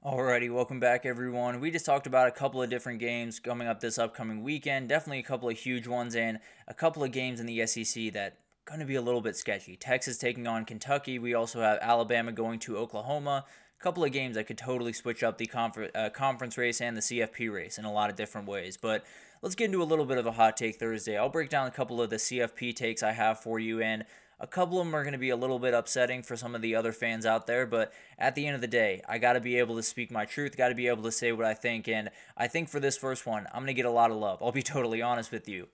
Alrighty, welcome back everyone. We just talked about a couple of different games coming up this upcoming weekend. Definitely a couple of huge ones and a couple of games in the SEC that going to be a little bit sketchy. Texas taking on Kentucky. We also have Alabama going to Oklahoma. A couple of games that could totally switch up the conference race and the CFP race in a lot of different ways. But let's get into a little bit of a hot take Thursday. I'll break down a couple of the CFP takes I have for you, and a couple of them are going to be a little bit upsetting for some of the other fans out there, but at the end of the day, I got to be able to speak my truth, got to be able to say what I think, and I think for this first one, I'm going to get a lot of love. I'll be totally honest with you.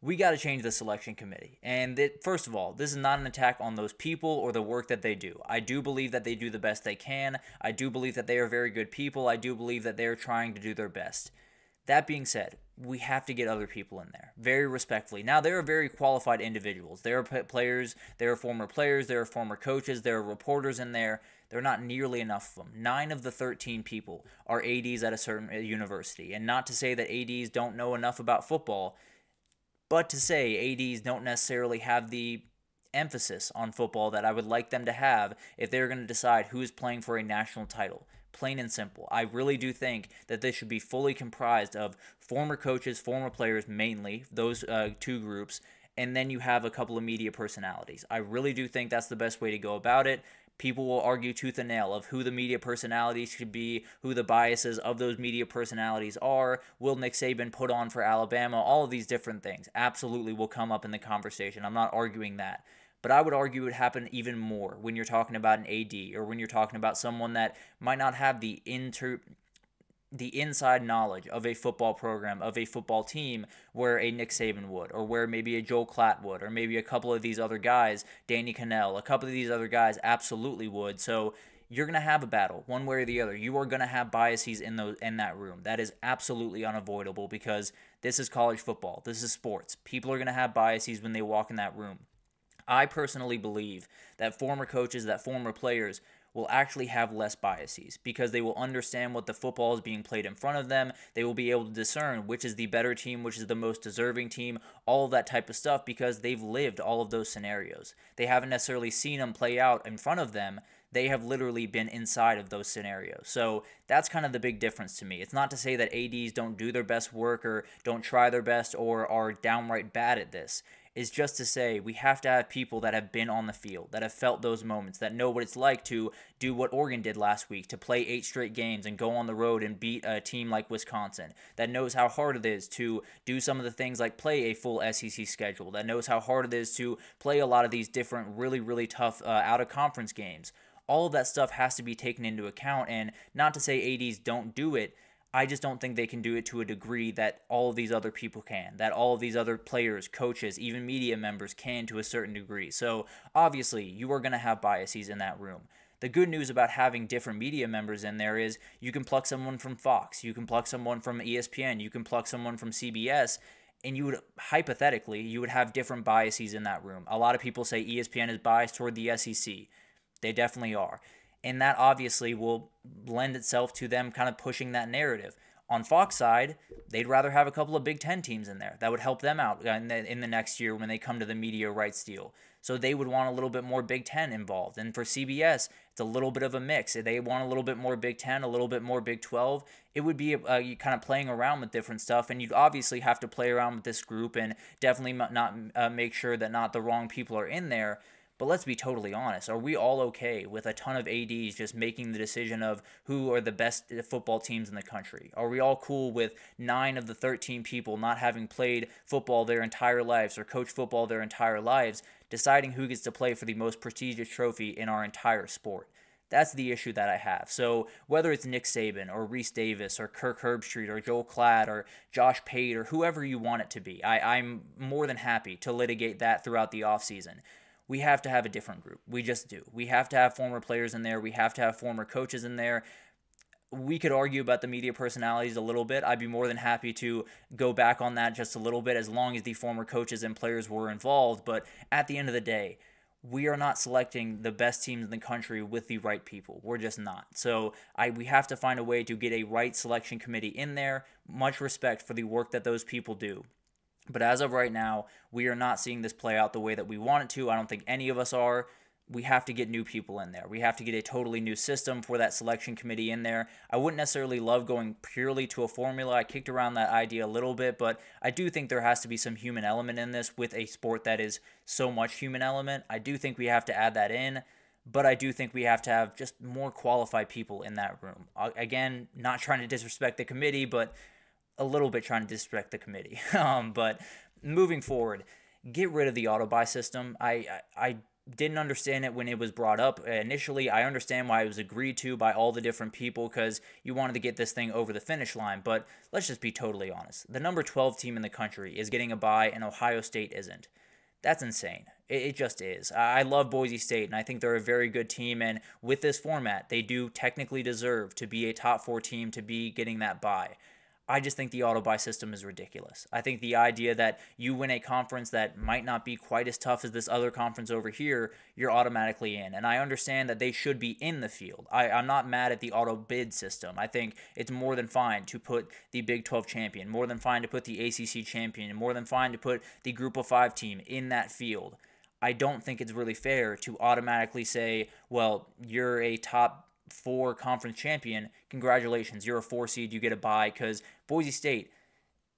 We got to change the selection committee. And first of all, this is not an attack on those people or the work that they do. I do believe that they do the best they can. I do believe that they are very good people. I do believe that they are trying to do their best. That being said, we have to get other people in there, very respectfully. Now, there are very qualified individuals. There are players, there are former players, there are former coaches, there are reporters in there. There are not nearly enough of them. 9 of the 13 people are ADs at a certain university. And not to say that ADs don't know enough about football, but to say ADs don't necessarily have the emphasis on football that I would like them to have if they're going to decide who is playing for a national title. Plain and simple. I really do think that this should be fully comprised of former coaches, former players mainly, those two groups, and then you have a couple of media personalities. I really do think that's the best way to go about it. People will argue tooth and nail of who the media personalities should be, who the biases of those media personalities are, will Nick Saban put on for Alabama, all of these different things absolutely will come up in the conversation. I'm not arguing that. But I would argue it would happen even more when you're talking about an AD or when you're talking about someone that might not have the inside knowledge of a football program, of a football team, where a Nick Saban would, or where maybe a Joel Klatt would, or maybe a couple of these other guys, Danny Cannell, a couple of these other guys absolutely would. So you're going to have a battle one way or the other. You are going to have biases in that room. That is absolutely unavoidable because this is college football. This is sports. People are going to have biases when they walk in that room. I personally believe that former coaches, that former players will actually have less biases because they will understand what the football is being played in front of them. They will be able to discern which is the better team, which is the most deserving team, all of that type of stuff because they've lived all of those scenarios. They haven't necessarily seen them play out in front of them. They have literally been inside of those scenarios. So that's kind of the big difference to me. It's not to say that ADs don't do their best work or don't try their best or are downright bad at this. Is just to say we have to have people that have been on the field, that have felt those moments, that know what it's like to do what Oregon did last week, to play 8 straight games and go on the road and beat a team like Wisconsin, that knows how hard it is to do some of the things like play a full SEC schedule, that knows how hard it is to play a lot of these different really, really tough out-of-conference games. All of that stuff has to be taken into account, and not to say ADs don't do it, I just don't think they can do it to a degree that all of these other people can, that all of these other players, coaches, even media members can to a certain degree. So obviously, you are going to have biases in that room. The good news about having different media members in there is you can pluck someone from Fox, you can pluck someone from ESPN, you can pluck someone from CBS, and you would hypothetically, you would have different biases in that room. A lot of people say ESPN is biased toward the SEC. They definitely are. And that obviously will lend itself to them kind of pushing that narrative. On Fox side, they'd rather have a couple of Big Ten teams in there. That would help them out in the next year when they come to the media rights deal. So they would want a little bit more Big Ten involved. And for CBS, it's a little bit of a mix. They want a little bit more Big Ten, a little bit more Big 12. It would be you kind of playing around with different stuff. And you'd obviously have to play around with this group and definitely not make sure that not the wrong people are in there. But let's be totally honest. Are we all okay with a ton of ADs just making the decision of who are the best football teams in the country? Are we all cool with 9 of the 13 people not having played football their entire lives or coached football their entire lives deciding who gets to play for the most prestigious trophy in our entire sport? That's the issue that I have. So whether it's Nick Saban or Reese Davis or Kirk Herbstreit or Joel Klatt or Josh Pate or whoever you want it to be, I'm more than happy to litigate that throughout the offseason. We have to have a different group. We just do. We have to have former players in there. We have to have former coaches in there. We could argue about the media personalities a little bit. I'd be more than happy to go back on that just a little bit as long as the former coaches and players were involved. But at the end of the day, we are not selecting the best teams in the country with the right people. We're just not. So we have to find a way to get a right selection committee in there. Much respect for the work that those people do. But as of right now, we are not seeing this play out the way that we want it to. I don't think any of us are. we have to get new people in there. We have to get a totally new system for that selection committee in there. I wouldn't necessarily love going purely to a formula. I kicked around that idea a little bit, but I do think there has to be some human element in this with a sport that is so much human element. I do think we have to add that in, but I do think we have to have just more qualified people in that room. Again, not trying to disrespect the committee, but a little bit trying to disrespect the committee. But moving forward, get rid of the auto buy system. I didn't understand it when it was brought up initially. I understand why it was agreed to by all the different people because you wanted to get this thing over the finish line. But let's just be totally honest. The number 12 team in the country is getting a bye and Ohio State isn't. That's insane. It just is. I love Boise State, and I think they're a very good team. And with this format, they do technically deserve to be a top 4 team to be getting that bye. I just think the auto buy system is ridiculous. I think the idea that you win a conference that might not be quite as tough as this other conference over here, you're automatically in. And I understand that they should be in the field. I'm not mad at the auto bid system. I think it's more than fine to put the Big 12 champion, more than fine to put the ACC champion, and more than fine to put the Group of 5 team in that field. I don't think it's really fair to automatically say, well, you're a top 4 conference champion, congratulations, you're a 4 seed, you get a bye, because Boise State,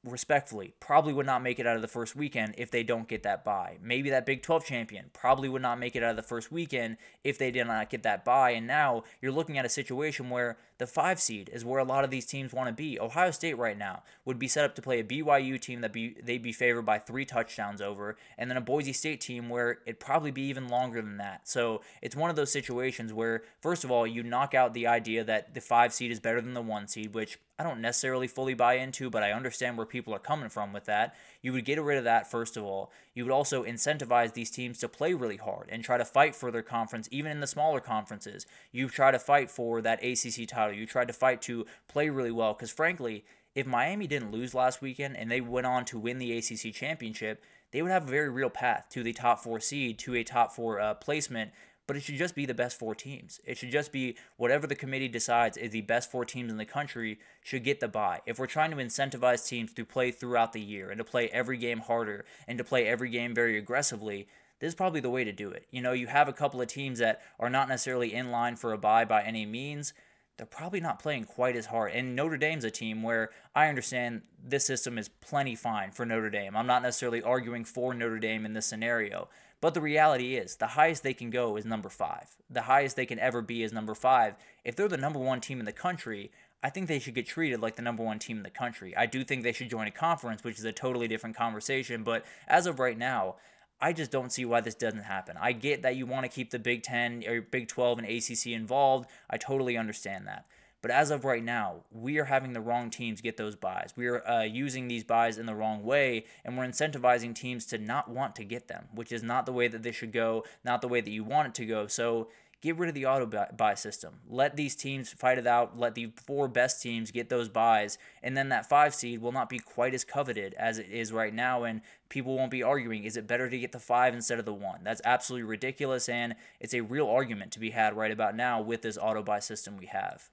respectfully, probably would not make it out of the first weekend if they don't get that bye. Maybe that Big 12 champion probably would not make it out of the first weekend if they did not get that bye, and now you're looking at a situation where the 5 seed is where a lot of these teams want to be. Ohio State right now would be set up to play a BYU team that they'd be favored by 3 touchdowns over, and then a Boise State team where it'd probably be even longer than that. So it's one of those situations where, first of all, you knock out the idea that the 5 seed is better than the 1 seed, which I don't necessarily fully buy into, but I understand where people are coming from with that. You would get rid of that, first of all. You would also incentivize these teams to play really hard and try to fight for their conference, even in the smaller conferences. You try to fight for that ACC title. You try to fight to play really well, because frankly, if Miami didn't lose last weekend and they went on to win the ACC championship, they would have a very real path to the top 4 seed, to a top 4 placement. But it should just be the best 4 teams. It should just be whatever the committee decides is the best 4 teams in the country should get the bye. If we're trying to incentivize teams to play throughout the year and to play every game harder and to play every game very aggressively, this is probably the way to do it. You know, you have a couple of teams that are not necessarily in line for a bye by any means. They're probably not playing quite as hard. And Notre Dame's a team where I understand this system is plenty fine for Notre Dame. I'm not necessarily arguing for Notre Dame in this scenario. But the reality is, the highest they can go is number 5. The highest they can ever be is number 5. If they're the number 1 team in the country, I think they should get treated like the number 1 team in the country. I do think they should join a conference, which is a totally different conversation. But as of right now, I just don't see why this doesn't happen. I get that you want to keep the Big 10 or Big 12 and ACC involved. I totally understand that. But as of right now, we are having the wrong teams get those buys. We are using these buys in the wrong way, and we're incentivizing teams to not want to get them, which is not the way that this should go, not the way that you want it to go. So get rid of the auto buy system. Let these teams fight it out. Let the 4 best teams get those buys, and then that 5 seed will not be quite as coveted as it is right now, and people won't be arguing, is it better to get the 5 instead of the 1? That's absolutely ridiculous, and it's a real argument to be had right about now with this auto buy system we have.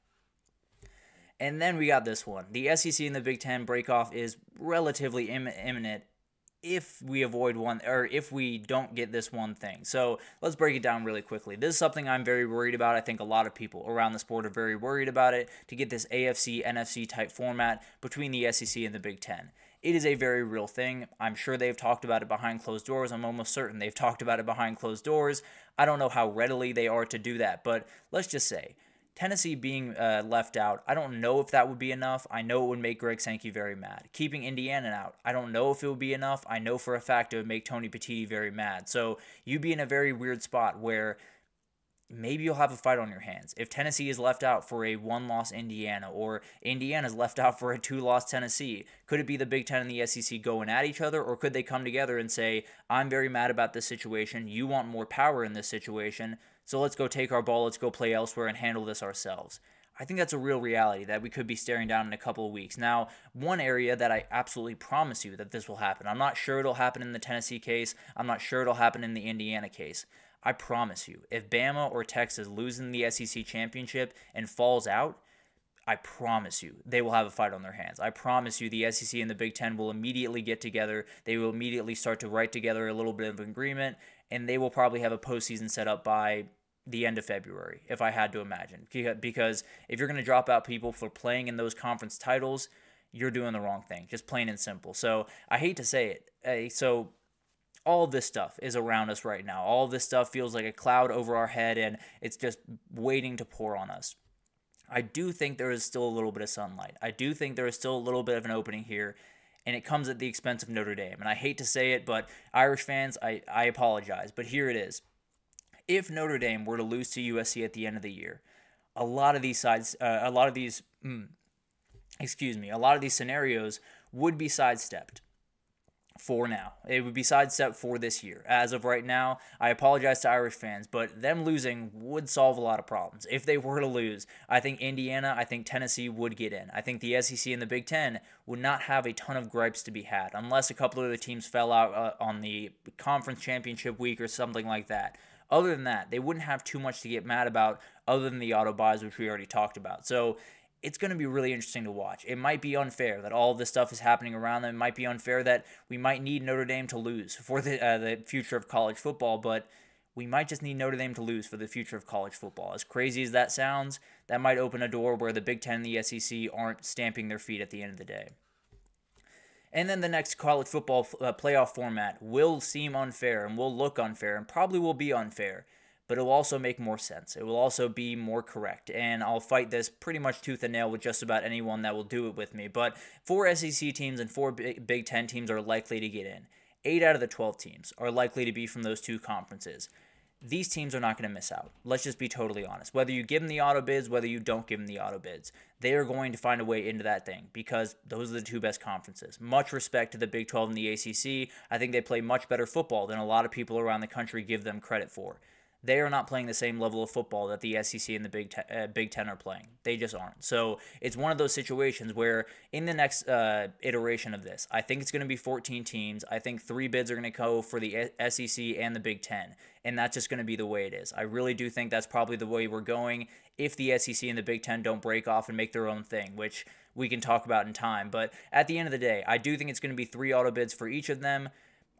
And then we got this one. The SEC and the Big Ten breakoff is relatively imminent if we avoid one, or if we don't get this one thing. So let's break it down really quickly. This is something I'm very worried about. I think a lot of people around the sport are very worried about it, to get this AFC, NFC type format between the SEC and the Big Ten. It is a very real thing. I'm sure they've talked about it behind closed doors. I'm almost certain they've talked about it behind closed doors. I don't know how readily they are to do that, but let's just say, Tennessee being left out, I don't know if that would be enough. I know it would make Greg Sankey very mad. Keeping Indiana out, I don't know if it would be enough. I know for a fact it would make Tony Petitti very mad. So you'd be in a very weird spot where maybe you'll have a fight on your hands. If Tennessee is left out for a 1-loss Indiana, or Indiana's left out for a 2-loss Tennessee, could it be the Big Ten and the SEC going at each other, or could they come together and say, I'm very mad about this situation, you want more power in this situation, so let's go take our ball, let's go play elsewhere and handle this ourselves. I think that's a real reality that we could be staring down in a couple of weeks. Now, one area that I absolutely promise you that this will happen. I'm not sure it'll happen in the Tennessee case. I'm not sure it'll happen in the Indiana case. I promise you, if Bama or Texas loses the SEC championship and falls out, I promise you, they will have a fight on their hands. I promise you, the SEC and the Big Ten will immediately get together. They will immediately start to write together a little bit of an agreement, and they will probably have a postseason set up by the end of February, if I had to imagine. Because if you're going to drop out people for playing in those conference titles, you're doing the wrong thing, just plain and simple. So I hate to say it. So all of this stuff is around us right now. All of this stuff feels like a cloud over our head, and it's just waiting to pour on us. I do think there is still a little bit of sunlight. I do think there is still a little bit of an opening here, and it comes at the expense of Notre Dame. And I hate to say it, but Irish fans, I apologize, but here it is. If Notre Dame were to lose to USC at the end of the year, a lot of these scenarios would be sidestepped for now. It would be sidestepped for this year. As of right now, I apologize to Irish fans, but them losing would solve a lot of problems. If they were to lose, I think Indiana, I think Tennessee would get in. I think the SEC and the Big Ten would not have a ton of gripes to be had, unless a couple of the teams fell out on the conference championship week or something like that. Other than that, they wouldn't have too much to get mad about other than the auto buys, which we already talked about. So it's going to be really interesting to watch. It might be unfair that all of this stuff is happening around them. It might be unfair that we might need Notre Dame to lose for the future of college football, but we might just need Notre Dame to lose for the future of college football. As crazy as that sounds, that might open a door where the Big Ten and the SEC aren't stamping their feet at the end of the day. And then the next college football playoff format will seem unfair and will look unfair and probably will be unfair, but it will also make more sense. It will also be more correct, and I'll fight this pretty much tooth and nail with just about anyone that will do it with me. But 4 SEC teams and 4 Big Ten teams are likely to get in. 8 out of the 12 teams are likely to be from those 2 conferences. These teams are not going to miss out. Let's just be totally honest. Whether you give them the auto bids, whether you don't give them the auto bids, they are going to find a way into that thing because those are the 2 best conferences. Much respect to the Big 12 and the ACC. I think they play much better football than a lot of people around the country give them credit for. They are not playing the same level of football that the SEC and the Big Ten are playing. They just aren't. So it's one of those situations where in the next iteration of this, I think it's going to be 14 teams. I think 3 bids are going to go for the SEC and the Big Ten, and that's just going to be the way it is. I really do think that's probably the way we're going if the SEC and the Big Ten don't break off and make their own thing, which we can talk about in time. But at the end of the day, I do think it's going to be 3 auto bids for each of them.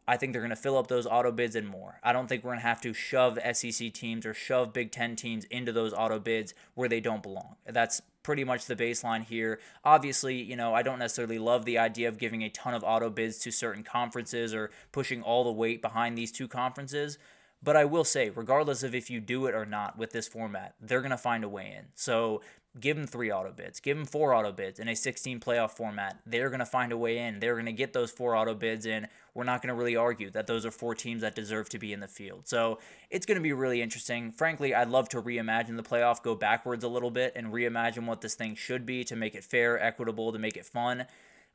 I think they're going to fill up those auto bids and more. I don't think we're going to have to shove SEC teams or shove Big Ten teams into those auto bids where they don't belong. That's pretty much the baseline here. Obviously, I don't necessarily love the idea of giving a ton of auto bids to certain conferences or pushing all the weight behind these 2 conferences. But I will say, regardless of if you do it or not with this format, they're going to find a way in. So give them 3 auto bids. Give them 4 auto bids in a 16 playoff format. They're going to find a way in. They're going to get those 4 auto bids in. We're not going to really argue that those are 4 teams that deserve to be in the field. So it's going to be really interesting. Frankly, I'd love to reimagine the playoff, go backwards a little bit, and reimagine what this thing should be to make it fair, equitable, to make it fun.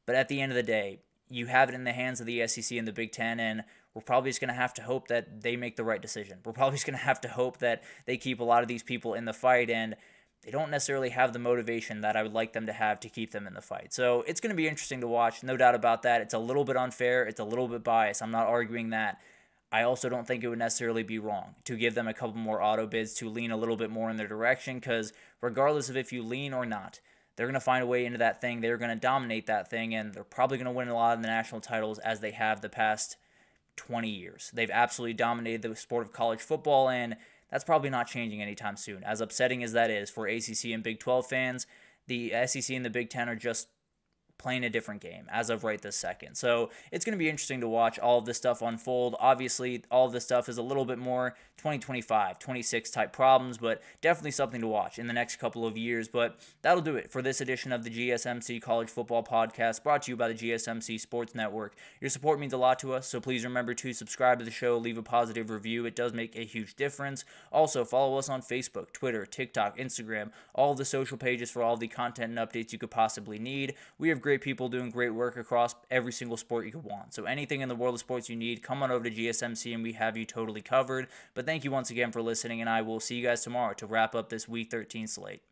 But at the end of the day, you have it in the hands of the SEC and the Big Ten, and we're probably just going to have to hope that they make the right decision. We're probably just going to have to hope that they keep a lot of these people in the fight, and they don't necessarily have the motivation that I would like them to have to keep them in the fight. So it's going to be interesting to watch, no doubt about that. It's a little bit unfair. It's a little bit biased. I'm not arguing that. I also don't think it would necessarily be wrong to give them a couple more auto bids to lean a little bit more in their direction, because regardless of if you lean or not, they're going to find a way into that thing. They're going to dominate that thing, and they're probably going to win a lot of the national titles as they have the past 20 years. They've absolutely dominated the sport of college football, and that's probably not changing anytime soon. As upsetting as that is for ACC and Big 12 fans, the SEC and the Big 10 are just playing a different game as of right this second. So it's going to be interesting to watch all of this stuff unfold. Obviously, all of this stuff is a little bit more 2025, 26 type problems, but definitely something to watch in the next couple of years. But that'll do it for this edition of the GSMC College Football Podcast, brought to you by the GSMC Sports Network. Your support means a lot to us, so please remember to subscribe to the show, leave a positive review. It does make a huge difference. Also, follow us on Facebook, Twitter, TikTok, Instagram, all the social pages for all the content and updates you could possibly need. We have great people doing great work across every single sport you could want. So anything in the world of sports you need, come on over to GSMC and we have you totally covered. But thank you once again for listening, and I will see you guys tomorrow to wrap up this Week 13 slate.